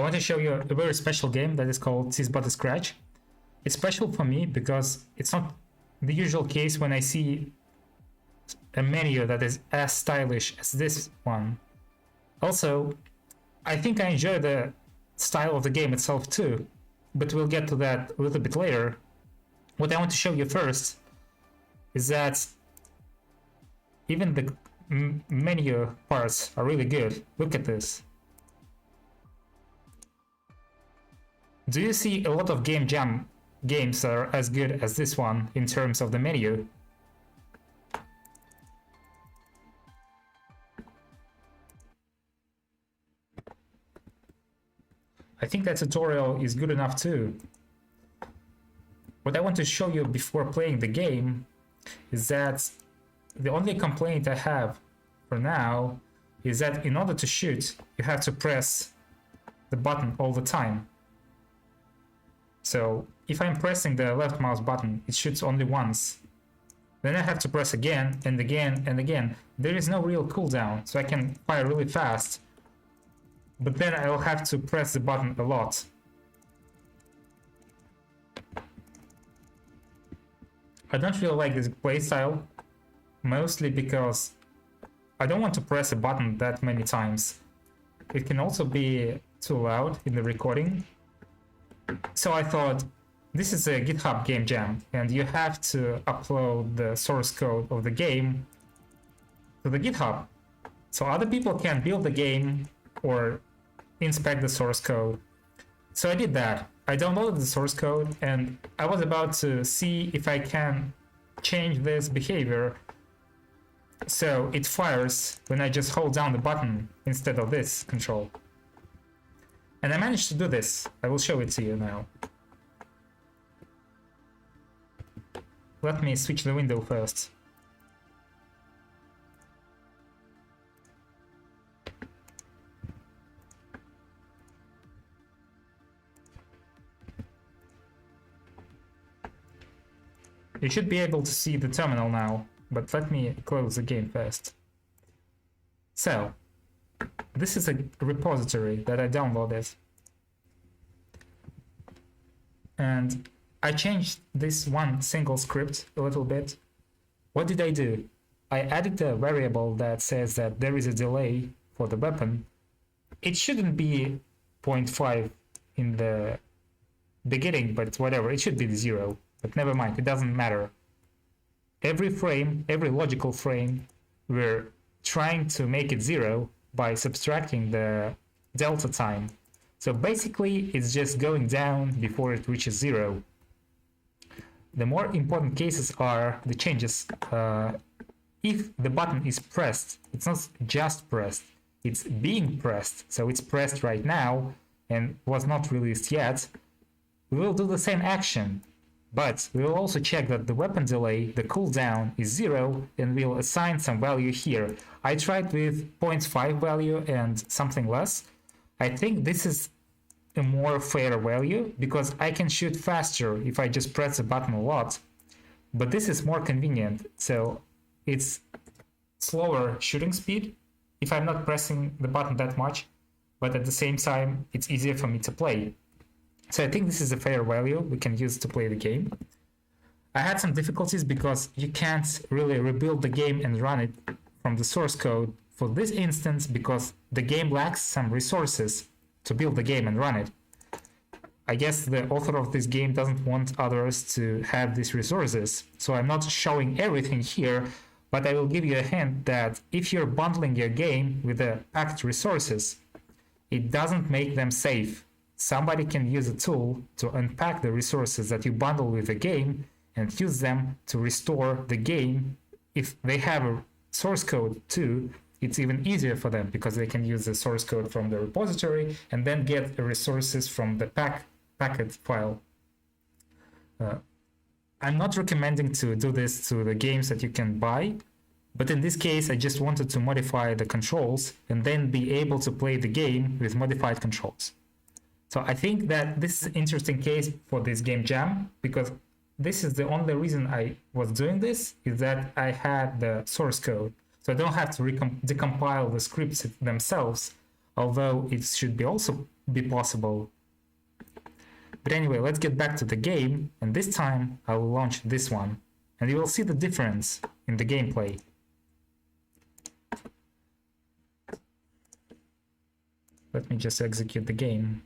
want to show you a very special game that is called Butter Scratch. It's special for me because it's not the usual case when I see a menu that is as stylish as this one. Also, I think I enjoy the style of the game itself too, but we'll get to that a little bit later. What I want to show you first is that even the menu parts are really good. Look at this. Do you see a lot of Game Jam games that are as good as this one in terms of the menu? I think that tutorial is good enough too. What I want to show you before playing the game is that the only complaint I have for now is that in order to shoot, you have to press the button all the time. So if I'm pressing the left mouse button, it shoots only once. Then I have to press again and again and again. There is no real cooldown, so I can fire really fast. But then I'll have to press the button a lot. I don't really like this playstyle, mostly because I don't want to press a button that many times. It can also be too loud in the recording. So I thought, this is a GitHub game jam, and you have to upload the source code of the game to the GitHub, so other people can build the game or inspect the source code. So I did that. I downloaded the source code, and I was about to see if I can change this behavior so it fires when I just hold down the button instead of this control. And I managed to do this. I will show it to you now. Let me switch the window first. You should be able to see the terminal now, but let me close the game first. So, this is a repository that I downloaded. And I changed this one single script a little bit. What did I do? I added a variable that says that there is a delay for the weapon. It shouldn't be 0.5 in the beginning, but whatever, it should be 0. But never mind, it doesn't matter. Every frame, every logical frame, we're trying to make it 0 by subtracting the delta time. So basically, it's just going down before it reaches 0. The more important cases are the changes. If the button is pressed, it's not just pressed, it's being pressed. So it's pressed right now and was not released yet. We will do the same action, but we will also check that the weapon delay, the cooldown, is 0, and we'll assign some value here. I tried with 0.5 value and something less. I think this is a more fair value because I can shoot faster if I just press the button a lot, but this is more convenient, so it's slower shooting speed if I'm not pressing the button that much, but at the same time it's easier for me to play. So I think this is a fair value we can use to play the game. I had some difficulties because you can't really rebuild the game and run it from the source code for this instance because the game lacks some resources to build the game and run it. I guess the author of this game doesn't want others to have these resources, so I'm not showing everything here, but I will give you a hint that if you're bundling your game with the packed resources, it doesn't make them safe. Somebody can use a tool to unpack the resources that you bundle with the game and use them to restore the game. If they have a source code too, it's even easier for them because they can use the source code from the repository and then get the resources from the packet file. I'm not recommending to do this to the games that you can buy, but in this case I just wanted to modify the controls and then be able to play the game with modified controls. So I think that this is an interesting case for this game jam because this is the only reason I was doing this, is that I had the source code. So I don't have to decompile the scripts themselves. although it should be also be possible. But anyway, let's get back to the game, and this time I will launch this one, and you will see the difference in the gameplay. Let me just execute the game.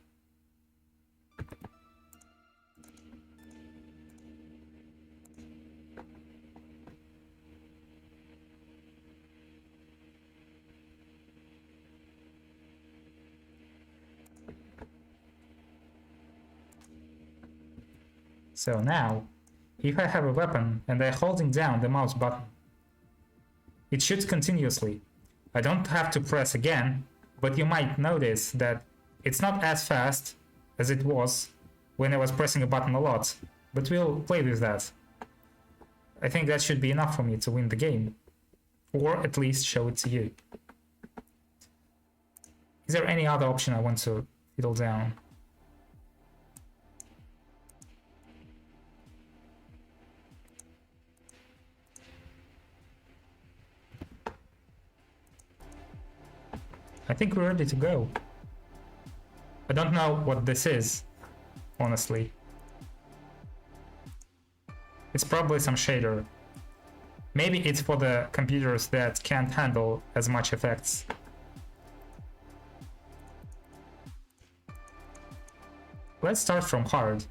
So now, if I have a weapon and I'm holding down the mouse button, it shoots continuously. I don't have to press again, but you might notice that it's not as fast as it was when I was pressing a button a lot, but we'll play with that. I think that should be enough for me to win the game, or at least show it to you. Is there any other option I want to fiddle down? I think we're ready to go. I don't know what this is, honestly. It's probably some shader. Maybe it's for the computers that can't handle as much effects. Let's start from hard.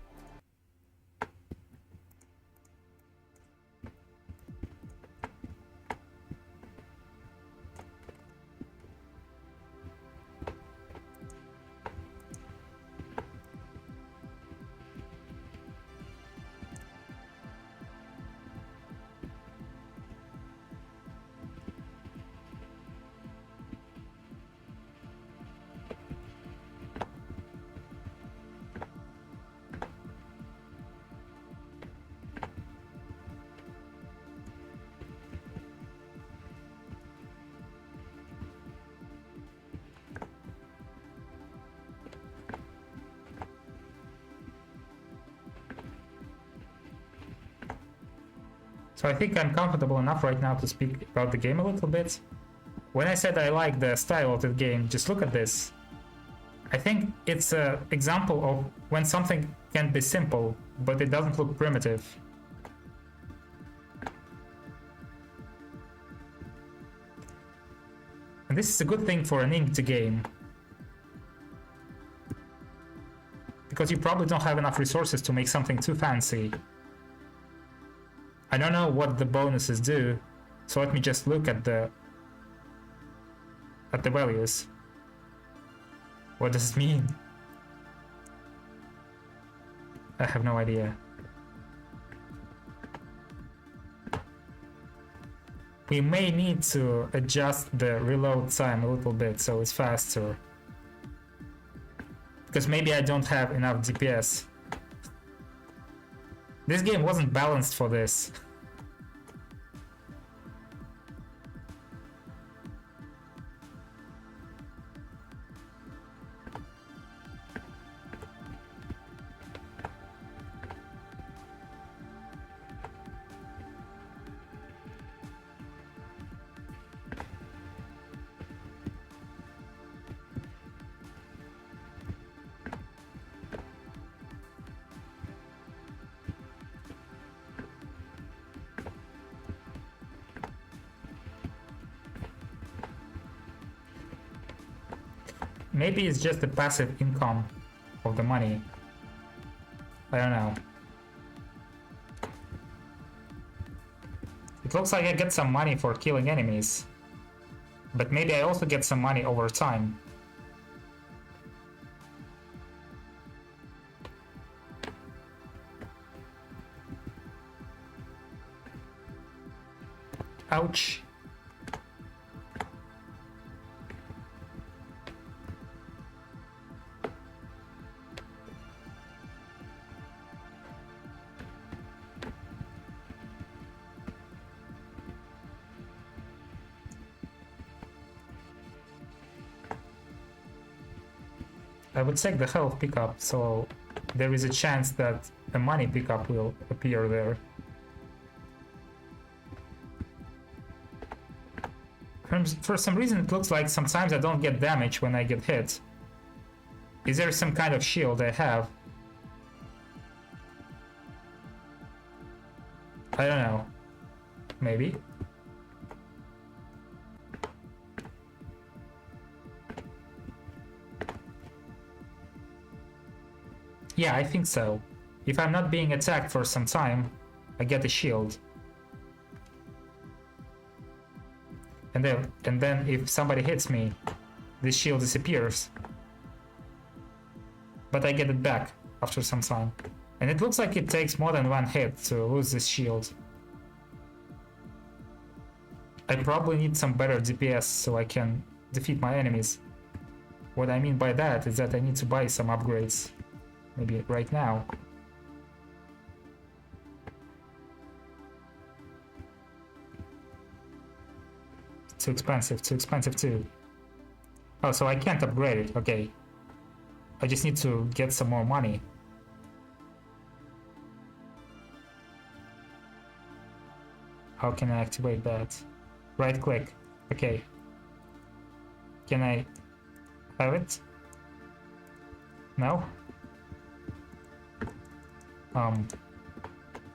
So I think I'm comfortable enough right now to speak about the game a little bit. When I said I like the style of the game, just look at this. I think it's an example of when something can be simple, but it doesn't look primitive. And this is a good thing for an inked game, because you probably don't have enough resources to make something too fancy. I don't know what the bonuses do, so let me just look at the values. What does it mean? I have no idea. We may need to adjust the reload time a little bit so it's faster. Because maybe I don't have enough DPS. This game wasn't balanced for this. Maybe it's just the passive income of the money. I don't know. It looks like I get some money for killing enemies. But maybe I also get some money over time. Ouch. I would check the health pickup, so there is a chance that a money pickup will appear there. For some reason it looks like sometimes I don't get damage when I get hit. Is there some kind of shield I have? I don't know. Maybe. Yeah, I think so. If I'm not being attacked for some time, I get a shield. And then if somebody hits me, this shield disappears. But I get it back after some time. And it looks like it takes more than one hit to lose this shield. I probably need some better DPS so I can defeat my enemies. What I mean by that is that I need to buy some upgrades. Maybe right now. Too expensive too. Oh, so I can't upgrade it, okay. I just need to get some more money. How can I activate that? Right click, okay. Can I have it? No?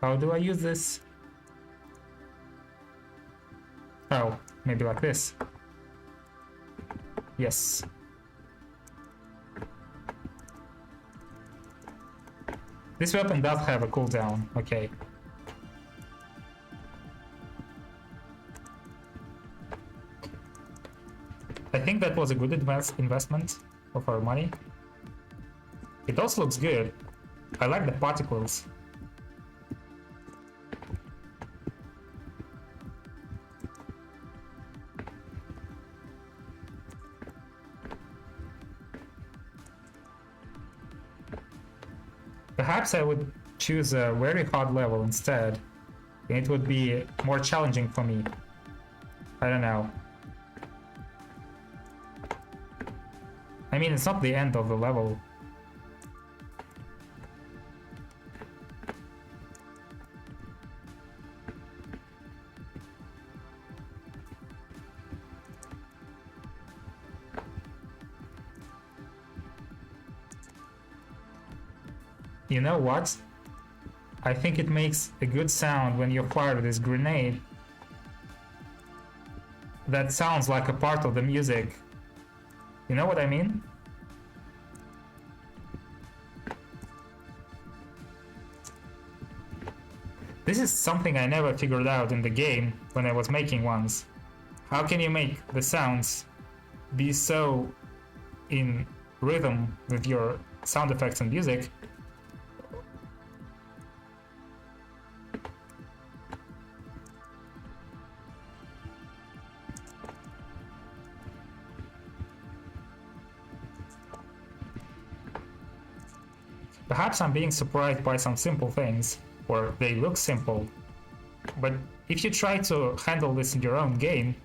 How do I use this? Oh, maybe like this. Yes. This weapon does have a cooldown, okay. I think that was a good investment of our money. It also looks good. I like the particles. Perhaps I would choose a very hard level instead, and it would be more challenging for me. I don't know. I mean, it's not the end of the level. You know what? I think it makes a good sound when you fire this grenade. That sounds like a part of the music. You know what I mean? This is something I never figured out in the game when I was making ones. How can you make the sounds be so in rhythm with your sound effects and music? Perhaps I'm being surprised by some simple things, or they look simple. But if you try to handle this in your own game,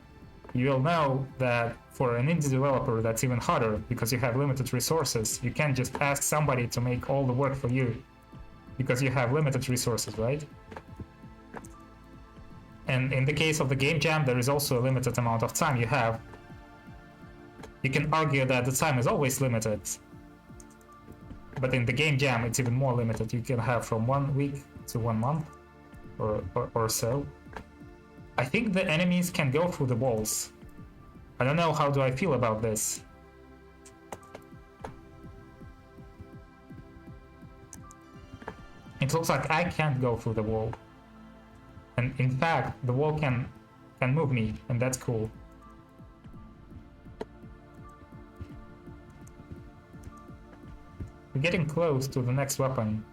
you'll know that for an indie developer that's even harder, because you have limited resources. You can't just ask somebody to make all the work for you, because you have limited resources, right? And in the case of the game jam, there is also a limited amount of time you have. You can argue that the time is always limited, but in the game jam it's even more limited. You can have from 1 week to 1 month or so. I think the enemies can go through the walls. I don't know, how do I feel about this? It looks like I can't go through the wall. And in fact, the wall can move me, and that's cool. We're getting close to the next weapon.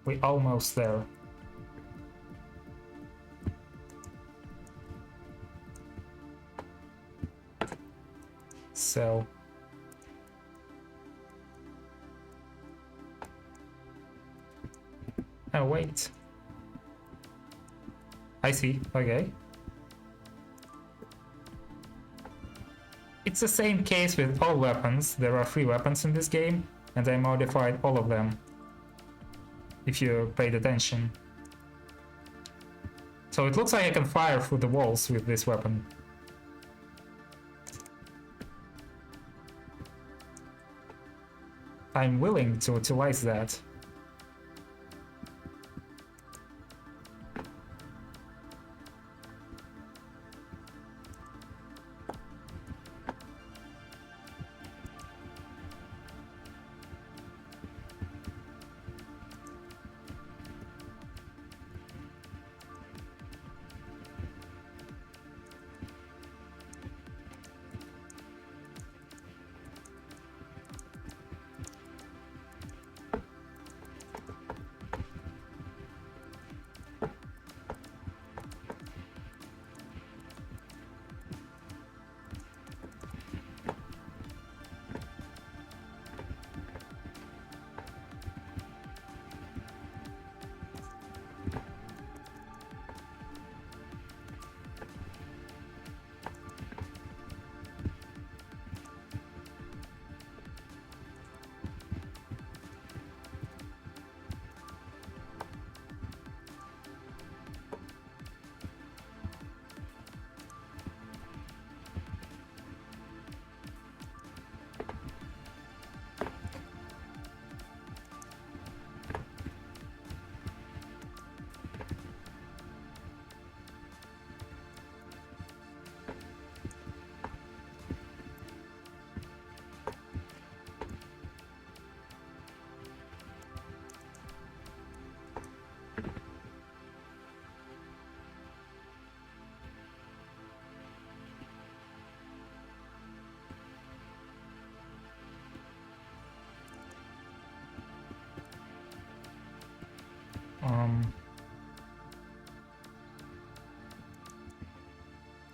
We're almost there. So... oh, wait. I see, okay. It's the same case with all weapons. There are 3 weapons in this game, and I modified all of them, if you paid attention. So it looks like I can fire through the walls with this weapon. I'm willing to utilize that.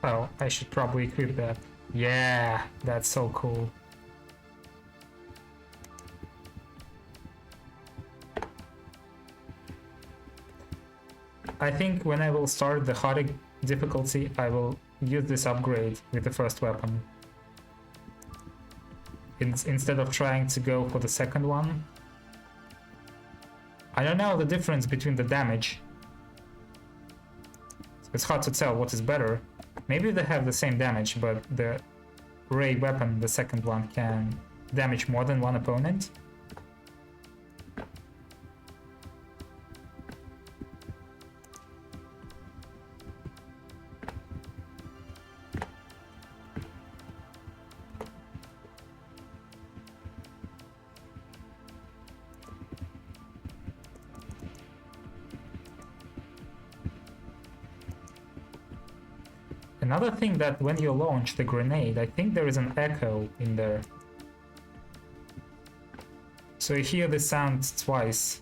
Well, I should probably equip that. Yeah, that's so cool. I think when I will start the harder difficulty, I will use this upgrade with the first weapon. Instead of trying to go for the second one. I don't know the difference between the damage. It's hard to tell what is better. Maybe they have the same damage, but the ray weapon, the second one, can damage more than one opponent. Another thing that when you launch the grenade, I think there is an echo in there. So you hear the sound twice.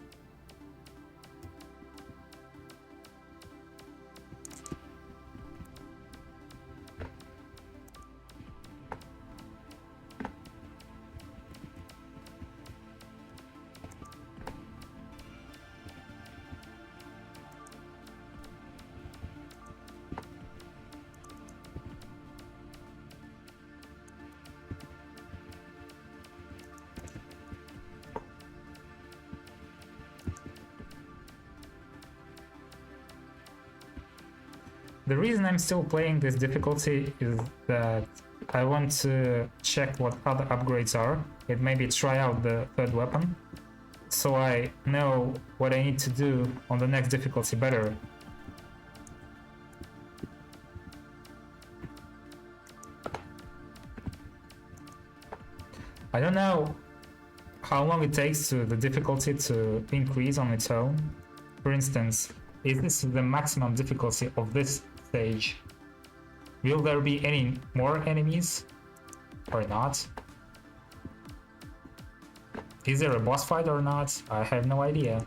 The reason I'm still playing this difficulty is that I want to check what other upgrades are, and maybe try out the third weapon, so I know what I need to do on the next difficulty better. I don't know how long it takes to the difficulty to increase on its own. For instance, is this the maximum difficulty of this stage? Will there be any more enemies or not? Is there a boss fight or not? I have no idea.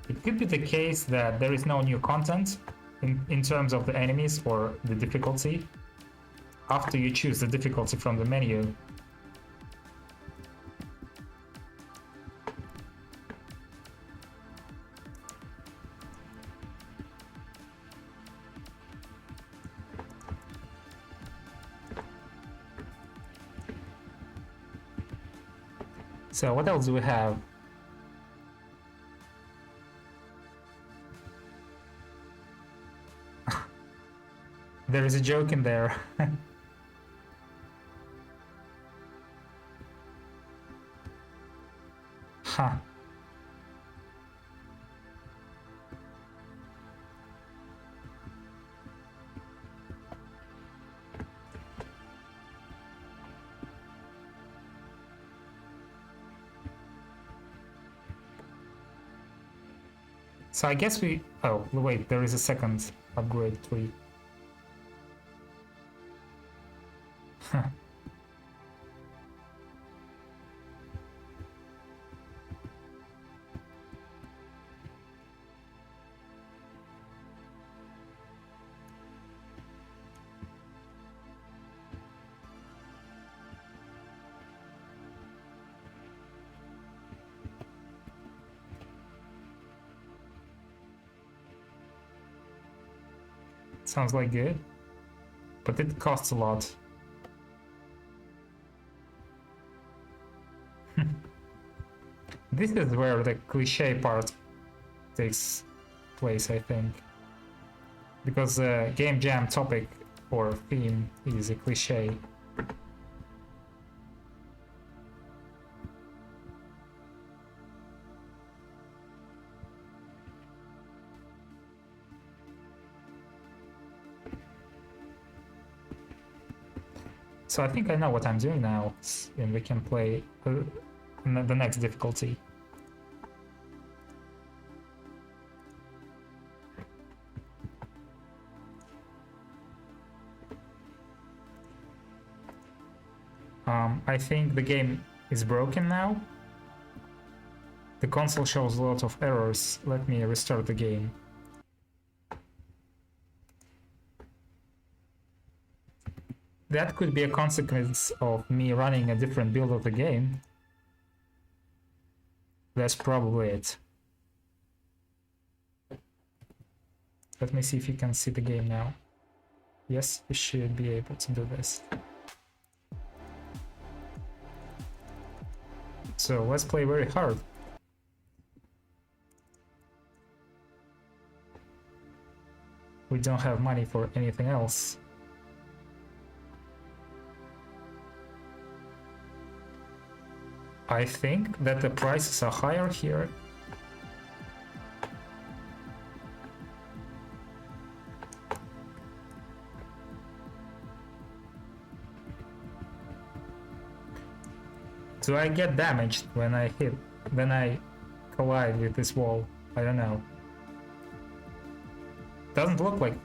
It could be the case that there is no new content in terms of the enemies or the difficulty after you choose the difficulty from the menu. So what else do we have? there is a joke in there. Huh. So I guess we... Oh, wait, there is a second upgrade tree. Sounds like good, but it costs a lot. This is where the cliche part takes place, I think. Because the game jam topic or theme is a cliche. So I think I know what I'm doing now, and we can play the next difficulty. I think the game is broken now. The console shows a lot of errors. Let me restart the game. That could be a consequence of me running a different build of the game. That's probably it. Let me see if you can see the game now. Yes, you should be able to do this. So let's play very hard. We don't have money for anything else. I think that the prices are higher here. Do I get damaged when I collide with this wall? I don't know. Doesn't look like.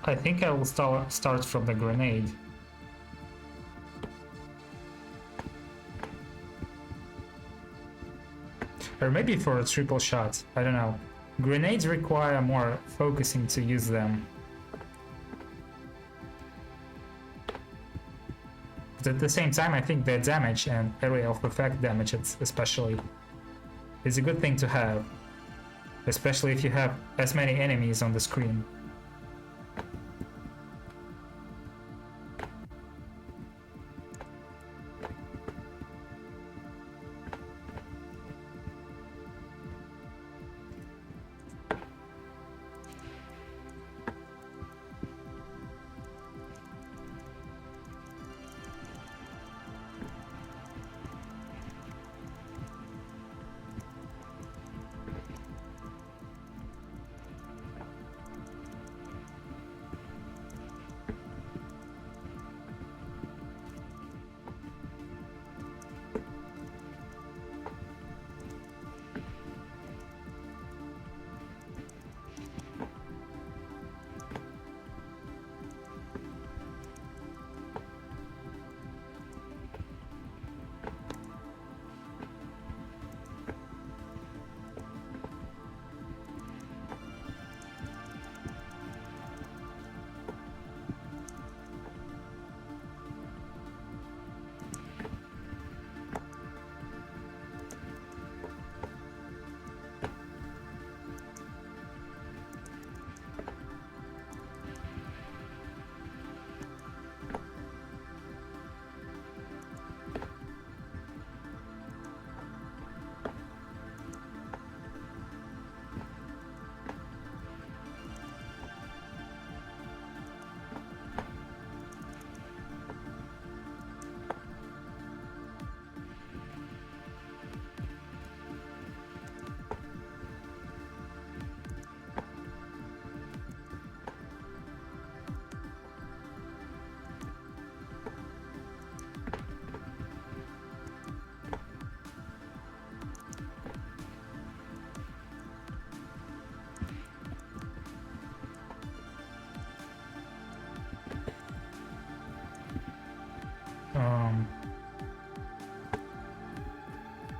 I think I will start from the grenade. Or maybe for a triple shot, I don't know. Grenades require more focusing to use them. But at the same time, I think their damage and area of effect damage especially is a good thing to have. Especially if you have as many enemies on the screen.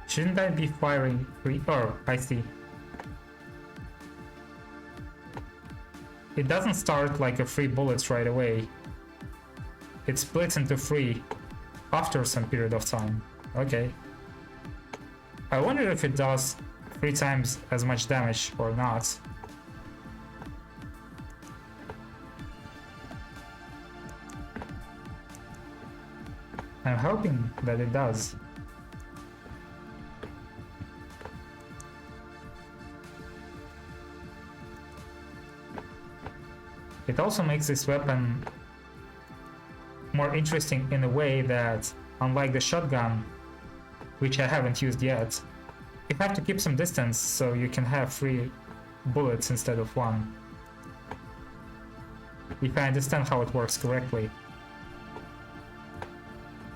Shouldn't I be firing free? Oh, I see. It doesn't start like a free bullets right away. It splits into three after some period of time. Okay. I wonder if it does 3 times as much damage or not. I'm hoping that it does. It also makes this weapon more interesting in a way that, unlike the shotgun, which I haven't used yet, you have to keep some distance so you can have 3 bullets instead of 1. If I understand how it works correctly.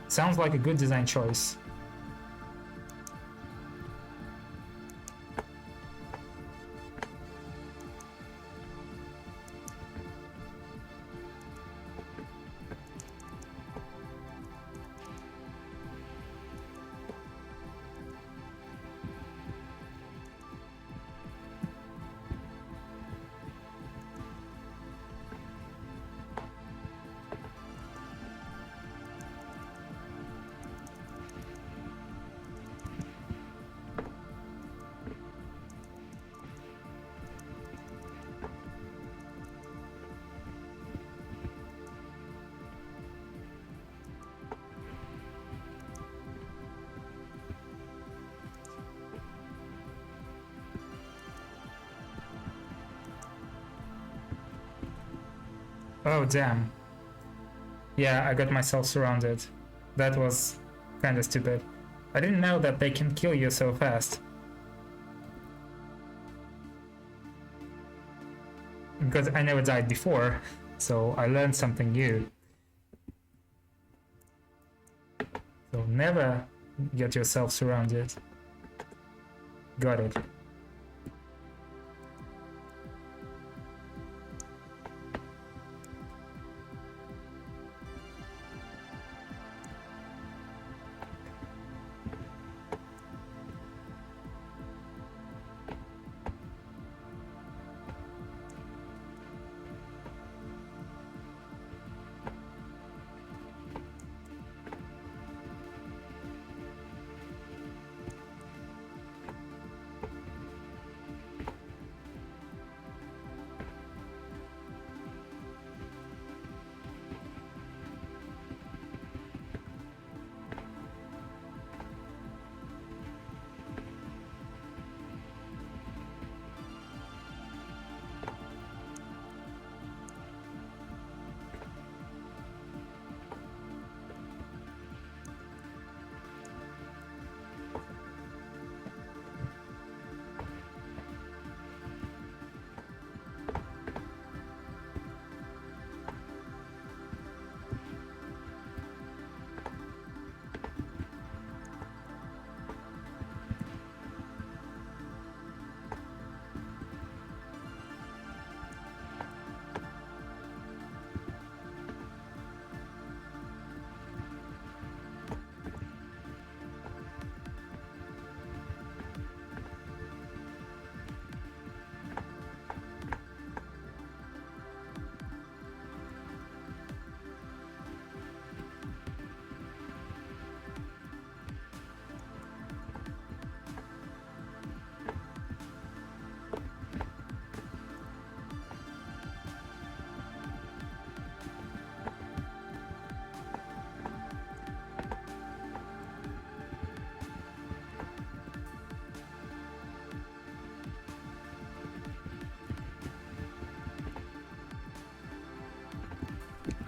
Sounds like a good design choice. Oh damn. Yeah, I got myself surrounded. That was kinda stupid. I didn't know that they can kill you so fast. Because I never died before, so I learned something new. So never get yourself surrounded. Got it.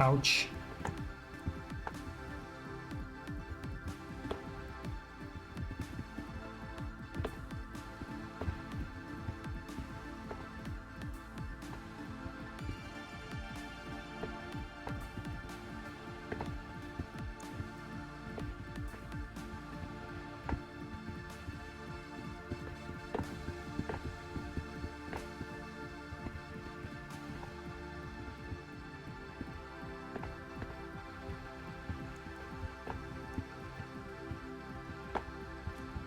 Ouch.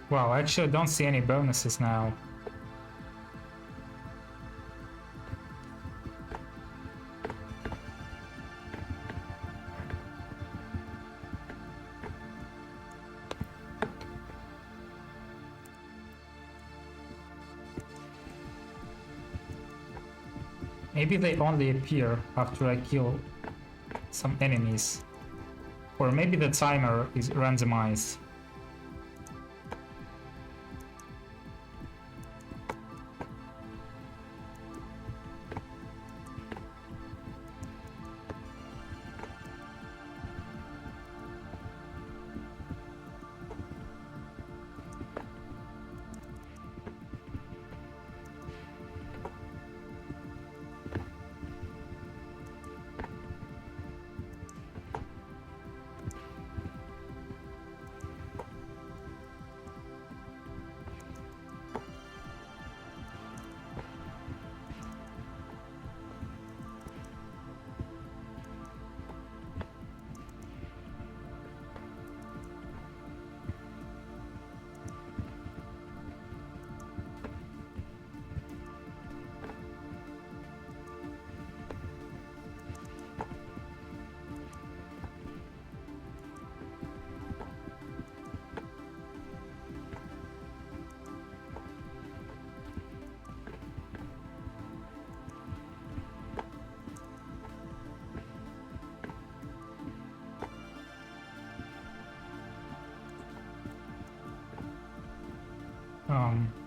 Wow, I actually don't see any bonuses now. Maybe they only appear after I kill some enemies. Or maybe the timer is randomized.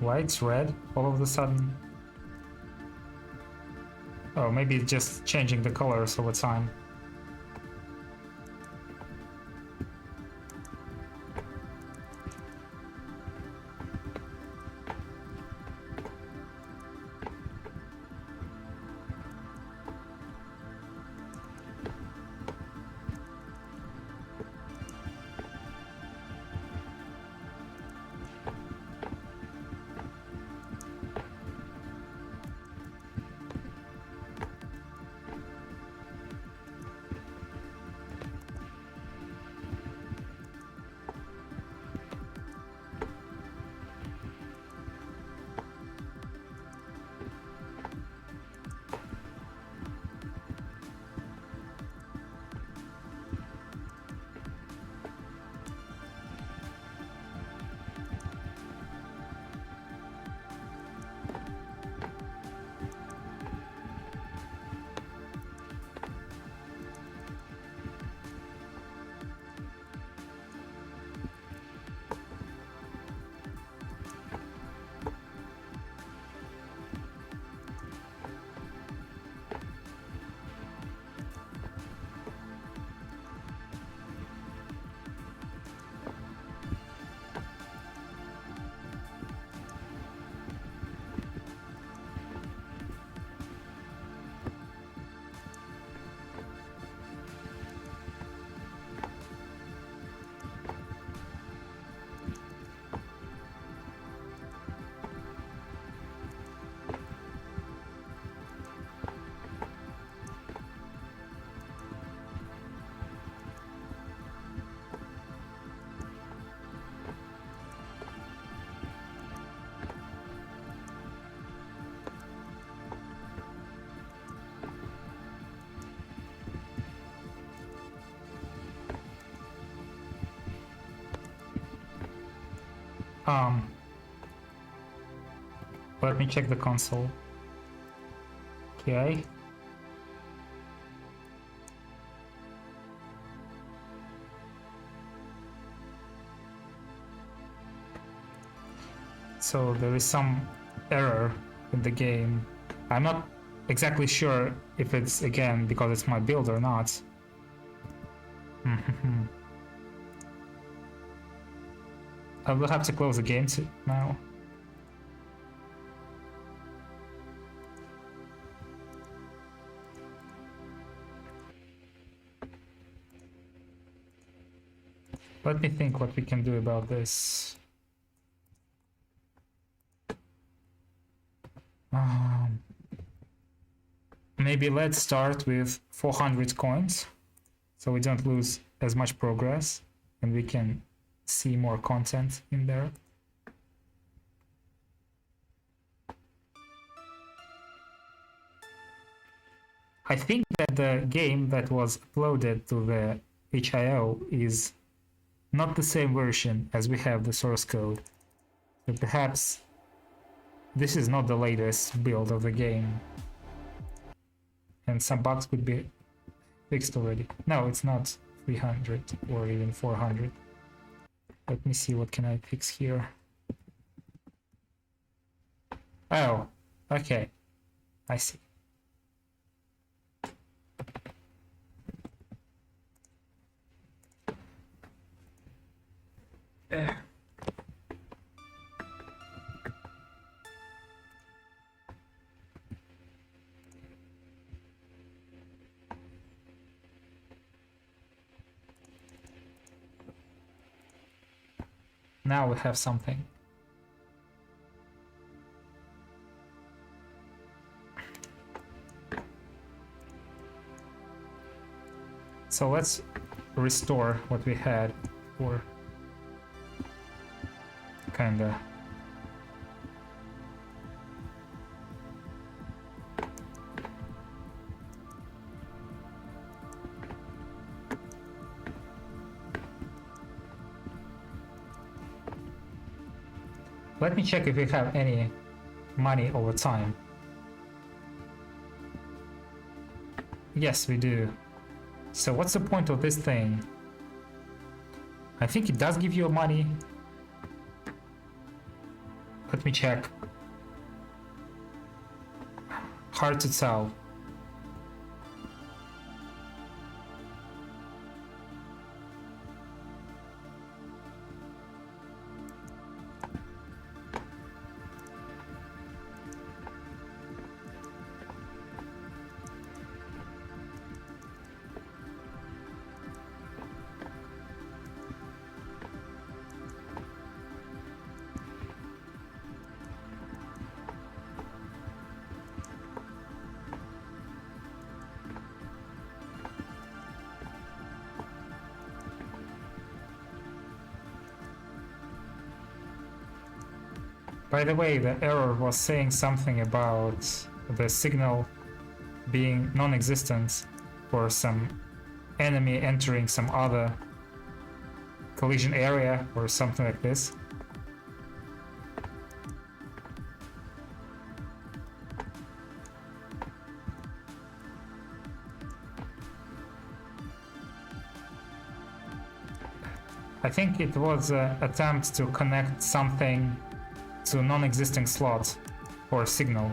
Why it's red all of a sudden? Oh, maybe it's just changing the colors over time. Let me check the console. Okay. So there is some error in the game. I'm not exactly sure if it's again because it's my build or not. I will have to close the game now. Let me think what we can do about this. Maybe let's start with 400 coins, so we don't lose as much progress and we can see more content in there. I think that the game that was uploaded to the HIO is not the same version as we have the source code. So perhaps this is not the latest build of the game. And some bugs could be fixed already. No, it's not 300 or even 400. Let me see, what can I fix here? Oh, okay. I see. There. Now we have something. So let's restore what we had for kinda. Let me check if we have any money over time. Yes, we do. So what's the point of this thing? I think it does give you money. Let me check. Hard to tell. By the way, the error was saying something about the signal being non-existent for some enemy entering some other collision area or something like this. I think it was an attempt to connect something to non-existing slot or signal.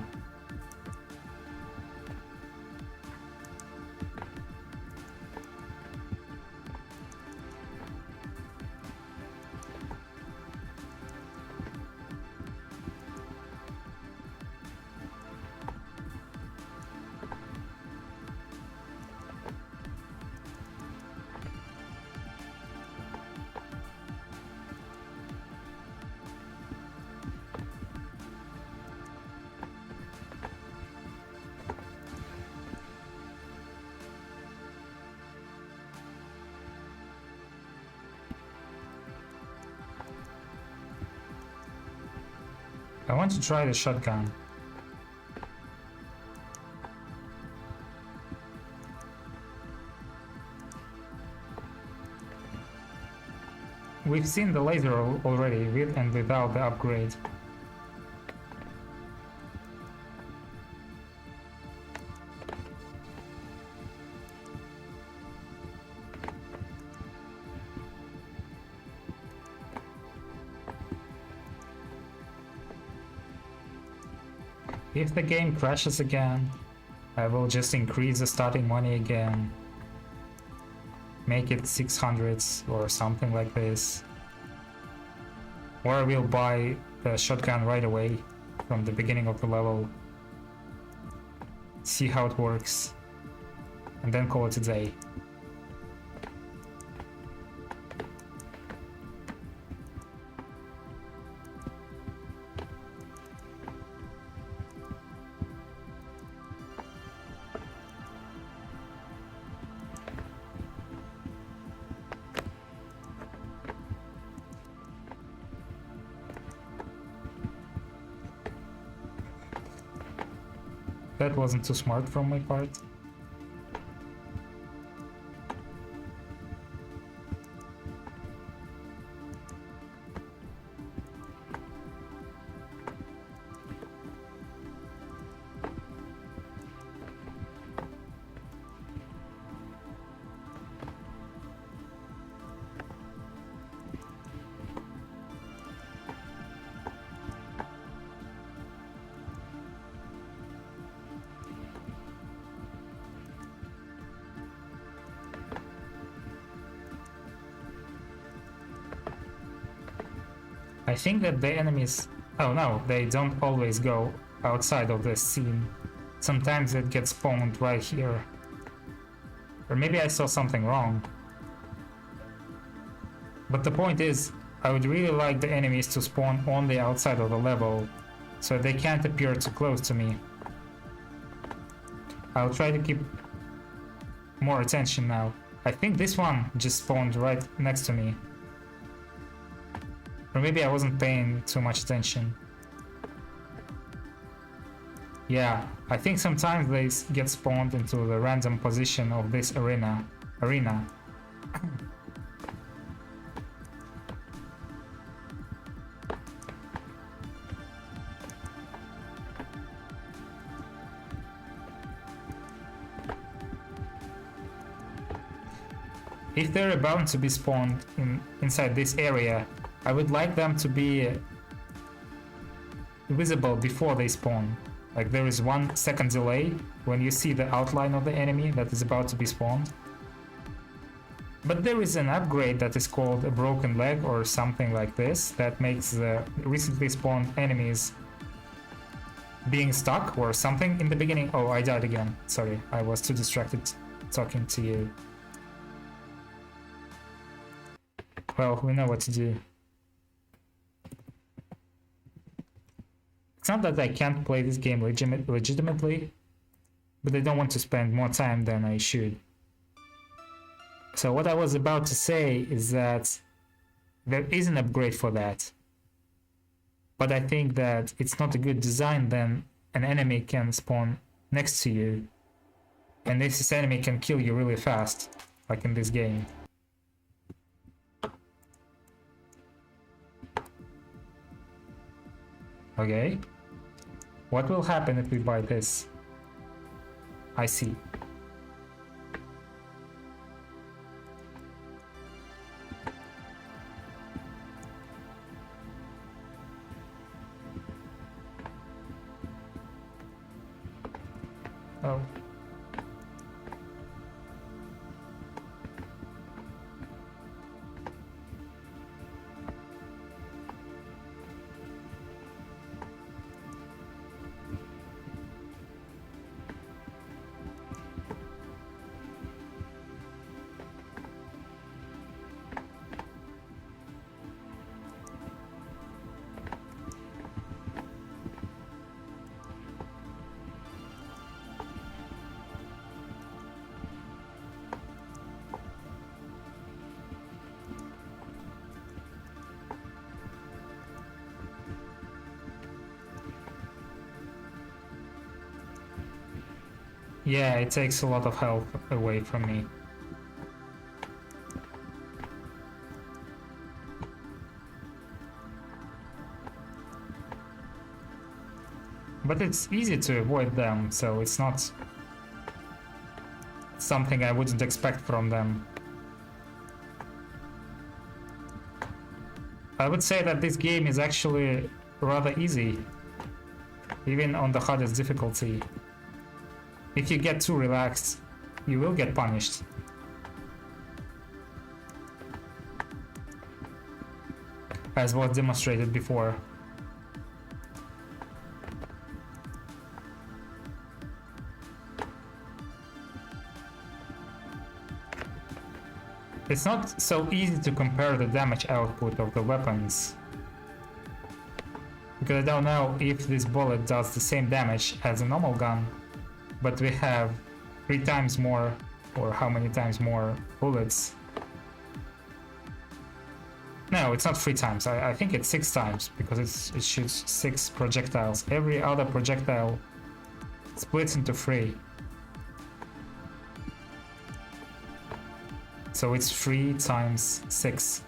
I want to try the shotgun. We've seen the laser already, with and without the upgrade. If the game crashes again, I will just increase the starting money again. make it 600s or something like this. Or I will buy the shotgun right away from the beginning of the level, see how it works, and then call it a day. That wasn't too smart from my part. I think that the enemies... Oh no, they don't always go outside of the scene. Sometimes it gets spawned right here. Or maybe I saw something wrong. But the point is, I would really like the enemies to spawn on the outside of the level, so they can't appear too close to me. I'll try to keep more attention now. I think this one just spawned right next to me. Or maybe I wasn't paying too much attention. Yeah, I think sometimes they get spawned into the random position of this arena. If they're about to be spawned inside this area, I would like them to be visible before they spawn. Like there is 1 second delay when you see the outline of the enemy that is about to be spawned. But there is an upgrade that is called a broken leg or something like this that makes the recently spawned enemies being stuck or something in the beginning. Oh, I died again. Sorry, I was too distracted talking to you. Well, we know what to do. It's not that I can't play this game legitimately, but I don't want to spend more time than I should. So what I was about to say is that there is an upgrade for that. But I think that it's not a good design then an enemy can spawn next to you. And this enemy can kill you really fast, like in this game. Okay. What will happen if we buy this? I see. Oh. Yeah, it takes a lot of health away from me. But it's easy to avoid them, so it's not something I wouldn't expect from them. I would say that this game is actually rather easy, even on the hardest difficulty. If you get too relaxed, you will get punished. as was demonstrated before. It's not so easy to compare the damage output of the weapons, because I don't know if this bullet does the same damage as a normal gun, but we have 3 times more, or how many times more bullets. No, it's not 3 times, I think it's 6 times, because it shoots 6 projectiles. Every other projectile splits into 3. So it's 3 times 6.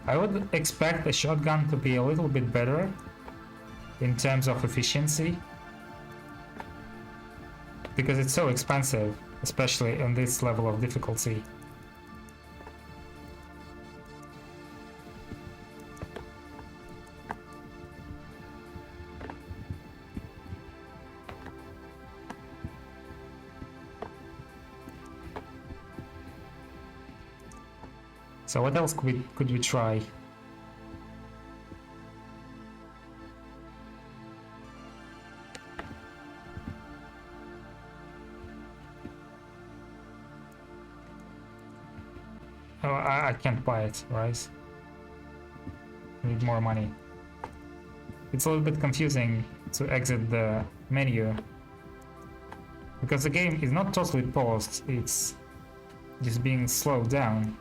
I would expect a shotgun to be a little bit better in terms of efficiency, because it's so expensive, especially on this level of difficulty. So what else could we try? Oh, I can't buy it, right? I need more money. It's a little bit confusing to exit the menu, because the game is not totally paused, it's just being slowed down.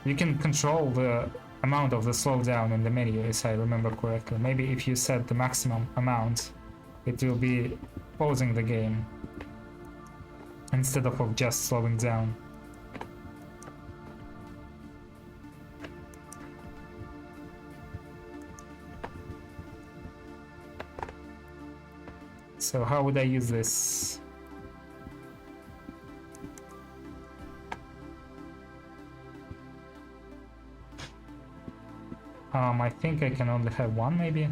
You can control the amount of the slowdown in the menu, if I remember correctly. Maybe if you set the maximum amount, it will be pausing the game instead of just slowing down. So how would I use this? I think I can only have one, maybe?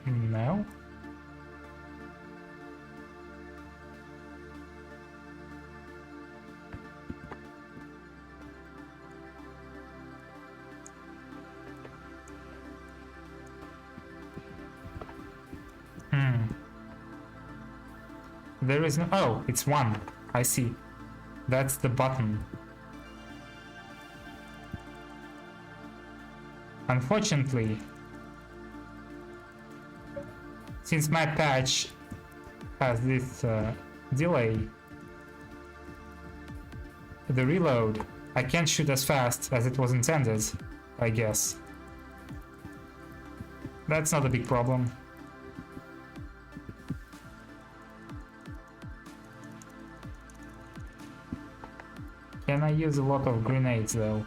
No? There is no... Oh, it's one. I see. That's the button. Unfortunately, since my patch has this delay, the reload, I can't shoot as fast as it was intended, I guess. That's not a big problem. Can I use a lot of grenades though?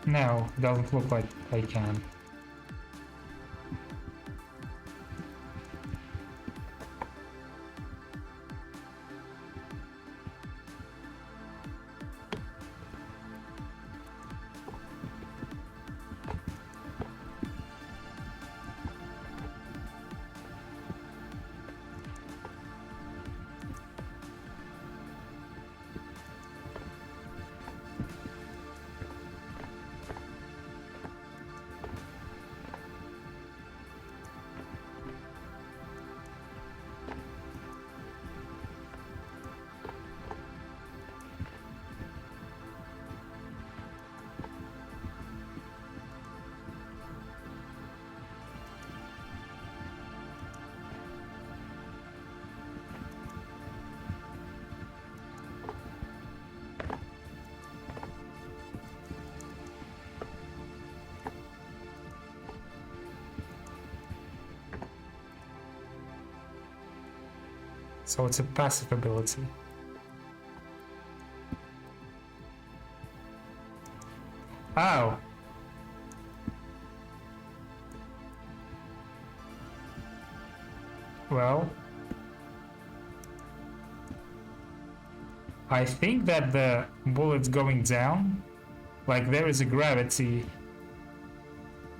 No, doesn't look like I can. So it's a passive ability. Oh. Well, I think that the bullets going down, like there is a gravity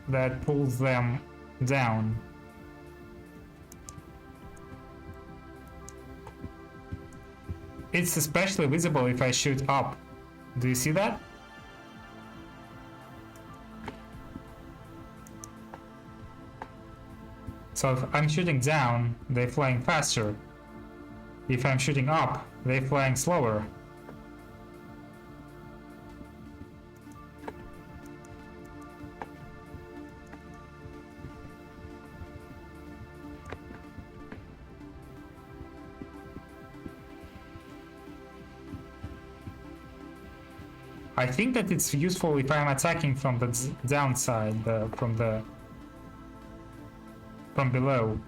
that pulls them down. It's especially visible if I shoot up. Do you see that? So if I'm shooting down, they're flying faster. If I'm shooting up, they're flying slower. I think that it's useful if I'm attacking from the downside, from below.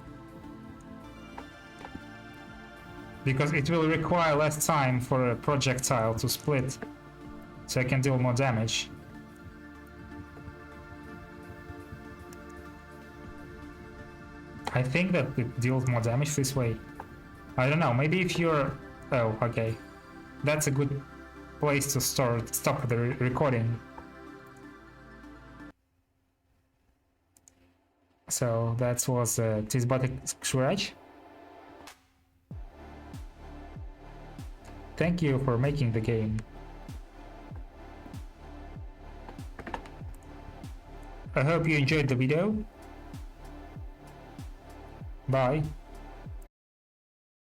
Because it will require less time for a projectile to split, so I can deal more damage. I think that it deals more damage this way. I don't know, maybe if you're... Oh, okay. That's a good place to stop the recording. So that was BlazingEdgeGames. Thank you for making the game. I hope you enjoyed the video. Bye.